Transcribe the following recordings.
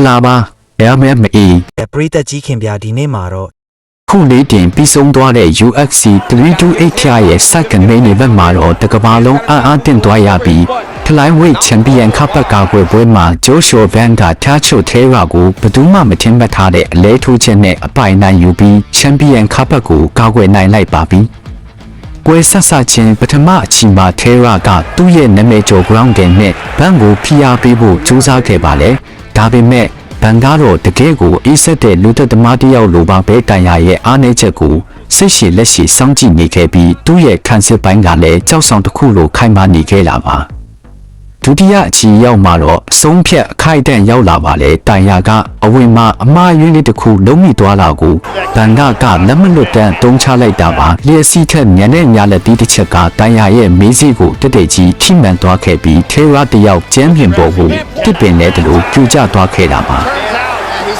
လာပါ MMA ပရိသတ်ကြီးခင်ဗျာဒီနေ့မှာတော့ ခုလေးတင်ပြီးဆုံးသွားတဲ့ UFC 328ထရရဲ့ second main event မှာတော့တကဘာလုံးအားတင်သွားရပြီးဖလိုင်းဝိတ်ချန်ပီယံကပ်ပတ်ကာကွယ်ပွဲမှာဂျိုရှိုဗန်ကထားချိုထဲရာကိုဘယ်သူမှမထင်မှတ်ထားတဲ့အလဲထိုးချက်နဲ့အပိုင်နိုင်ယူပြီးချန်ပီယံကပ်ပတ်ကိုကာကွယ်နိုင်လိုက်ပါပြီ။ပွဲဆက်စချင်းပထမအချိန်မှာထဲရာကသူ့ရဲ့နာမည်ကျော် ground game နဲ့ဘန်ကိုဖိအားပေးဖို့ကြိုးစားခဲ့ပါလေ။ဒါပေမဲ့ဘန်ကတော့တကယ်ကိုအေးဆက်တဲ့လူသက်သမားတစ်ယောက်လိုပါပဲတန်ရာရဲ့အားနည်းချက်ကိုစိတ်ရှည်လက်ရှည်စောင့်ကြည့်နေခဲ့ပြီးသူ့ရဲ့ခံစစ်ပိုင်းကလည်းကြောက်ဆောင်တစ်ခုလိုခိုင်မာနေခဲ့တာပါဒုတိယအချီရောက်မှာတော့ဆုံးဖြတ်အခိုက်အတန့်ရောက်လာပါလေတန်ရာကအဝင်မှာအမှားယွင်းလေးတစ်ခုလုံးမိသွားလာကိုဘန်ကလက်မလွတ်တမ်းတုံးချလိုက်တာပါလျှက်စီးထက်ညံတဲ့ညာလက်တီးတစ်ချက်ကတန်ရာရဲ့မေးစေးကိုတက်တက်ကြီးထိမှန်သွားခဲ့ပြီးထေရာတယောက်ကျမ်းပြင်ပေါ်ကိုတစ်ပင်နဲ့တလို့ပြူကျသွားခဲ့တာပါ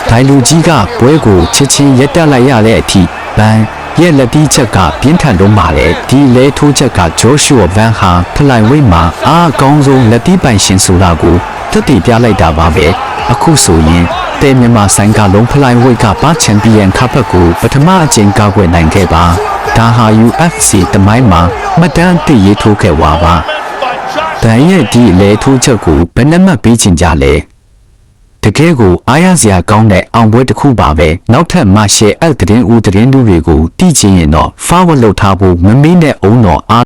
ဒိုင်လူကြီးကပွဲကိုချက်ချင်းရက်တက်လိုက်ရတဲ့အထိဘန်ရဲ့လက်တီးချက်ကပြင်းထန်တော့မှလေဒီလဲထိုးချက်ကဂျိုရှိုဗန်ဟာဖလိုင်ဝိတ်မှာအားအကောင်းဆုံးလက်တီးပိုင်ရှင်ဆိုတာကိုသက်တည်ပြလိုက်တာပါပဲအခုဆိုရင်တဲမြန်မာဆိုင်ကလုံးဖလိုင်ဝိတ်ကပါချန်ပီယံကပ်ပတ်ကိုပထမအကြိမ်ကာကွယ်နိုင်ခဲ့ပါဒါဟာ UFC တမိုင်းမှာမှတ်တမ်းတစ်ရေးထိုးခဲ့ပါဒန်ရဲ့ဒီလဲထိုးချက်ကိုဘယ်နှမှတ်ပေးချင်ကြလဲတကယ်ကိုအားရစရာကောင်းတဲ့အောင်ပွဲတစ်ခုပါပဲနောက်ထပ်မှရှယ်အပ်သတင်းဦးသတင်းလူတွေကိုတည်ချင်ရင်တော့ forward လုပ်ထားဖို့မမေ့နဲ့အောင်တော့